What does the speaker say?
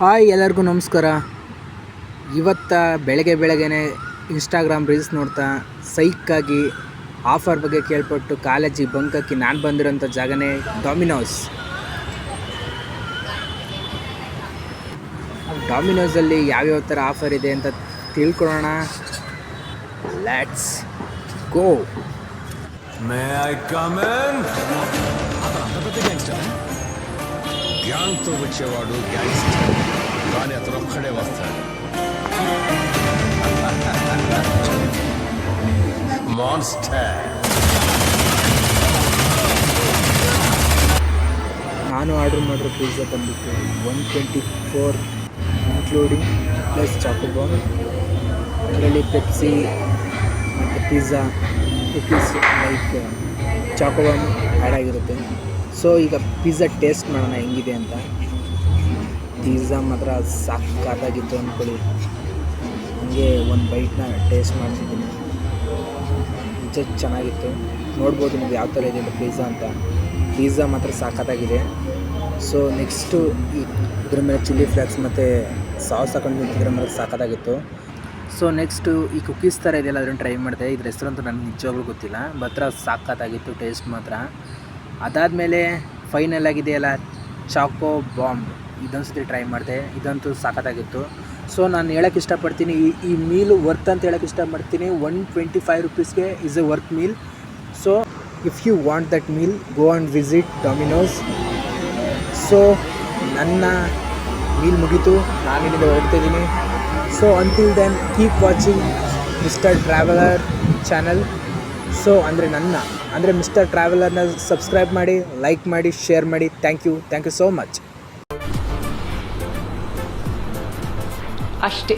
Hi ಎಲ್ಲರಿಗೂ ನಮಸ್ಕಾರ. ಬೆಳಗ್ಗೆನೇ ಇನ್ಸ್ಟಾಗ್ರಾಮ್ ರೀಲ್ಸ್ ನೋಡ್ತಾ ಸೈಕ್ಕಾಗಿ ಆಫರ್ ಬಗ್ಗೆ ಕೇಳ್ಪಟ್ಟು ಕಾಲೇಜಿಗೆ ಬಂಕಕ್ಕಿ ನಾನು ಬಂದಿರೋಂಥ ಜಾಗನೇ ಡಾಮಿನೋಸಲ್ಲಿ ಯಾವ್ಯಾವ ಥರ ಆಫರ್ ಇದೆ ಅಂತ ತಿಳ್ಕೊಳ್ಳೋಣ. Let's go. May I come in? గ్యాంగ్తో వచ్చేవాడు గ్యాంగ్స్టర్, కానీ అతను ఒక్కడే వస్తాడు. మాన్స్టర్. ನಾನು ಆರ್ಡ್ರ್ ಮಾಡಿರೋ ಪಿಜ್ಜಾ ಬಂದುಬಿಟ್ಟು 124 ಇನ್ಕ್ಲೂಡಿಂಗ್ ಪ್ಲಸ್ ಚಾಕೋಬಾನ್. ಅದರಲ್ಲಿ ಪೆಪ್ಸಿ ಮತ್ತು ಪಿಜ್ಜಾ ಕುಕೀಸ್ ಲೈಕ್ ಚಾಕೋಬಾನ್ ಆ್ಯಡ್ ಆಗಿರುತ್ತೆ. ಸೊ ಈಗ ಪಿಜ್ಜಾ ಟೇಸ್ಟ್ ಮಾಡೋಣ ಹೆಂಗಿದೆ ಅಂತ. ಪಿಜ್ಜಾ ಮಾತ್ರ ಸಖತ್ತಾಗಿತ್ತು ಅಂದ್ಕೊಳ್ಳಿ. ಹಂಗೆ ಒಂದು ಬೈಟ್ನ ಟೇಸ್ಟ್ ಮಾಡ್ತಿದ್ದೀನಿ, ನಿಜ ಚೆನ್ನಾಗಿತ್ತು. ನೋಡ್ಬೋದು ನೀವು ಯಾವ ಥರ ಇದೆ ಪಿಜ್ಜಾ ಅಂತ. ಪಿಜ್ಜಾ ಮಾತ್ರ ಸಖತ್ತಾಗಿದೆ. ಸೊ ನೆಕ್ಸ್ಟು ಇದ್ರ ಮೇಲೆ ಚಿಲ್ಲಿ ಫ್ಲೇಕ್ಸ್ ಮತ್ತು ಸಾಸ್ ಹಾಕೊಂಡು ನಿಂತಿದ್ರೆ ಮಾತ್ರ ಸಖತ್ತಾಗಿತ್ತು. ಸೊ ನೆಕ್ಸ್ಟು ಈ ಕುಕೀಸ್ ಥರ ಇದೆಯಲ್ಲ ಅದನ್ನು ಟ್ರೈ ಮಾಡಿದೆ. ಇದ್ರ ಹೆಸರಂತೂ ನನಗೆ ನಿಜವಾಗ್ಲೂ ಗೊತ್ತಿಲ್ಲ, ಮಾತ್ರ ಸಖತ್ತಾಗಿತ್ತು ಟೇಸ್ಟ್ ಮಾತ್ರ. ಅದಾದಮೇಲೆ ಫೈನಲ್ ಆಗಿದೆಯಲ್ಲ ಚಾಕೋ ಬಾಂಬ್, ಇದೊಂದು ಸತಿ ಟ್ರೈ ಮಾಡಿದೆ. ಇದಂತೂ ಸಖತ್ತಾಗಿತ್ತು. ಸೊ ನಾನು ಹೇಳೋಕ್ಕೆ ಇಷ್ಟಪಡ್ತೀನಿ, ಈ ಮೀಲು ವರ್ತ್ ಅಂತ ಹೇಳೋಕ್ಕೆ ಇಷ್ಟಪಡ್ತೀನಿ. 125 rupeesಗೆ is a worth meal. So if you want that meal go and visit Domino's. So ನನ್ನ ಮೀಲ್ ಮುಗೀತು, ನಾನು ಇಲ್ಲಿಂದ ಹೊರಡ್ತಿದ್ದೀನಿ. So until then keep watching mister traveller channel. So ಅಂದರೆ ಮಿಸ್ಟರ್ ಟ್ರಾವೆಲರ್ನ ಸಬ್ಸ್ಕ್ರೈಬ್ ಮಾಡಿ, ಲೈಕ್ ಮಾಡಿ, ಶೇರ್ ಮಾಡಿ. Thank you so much. ಅಷ್ಟೇ.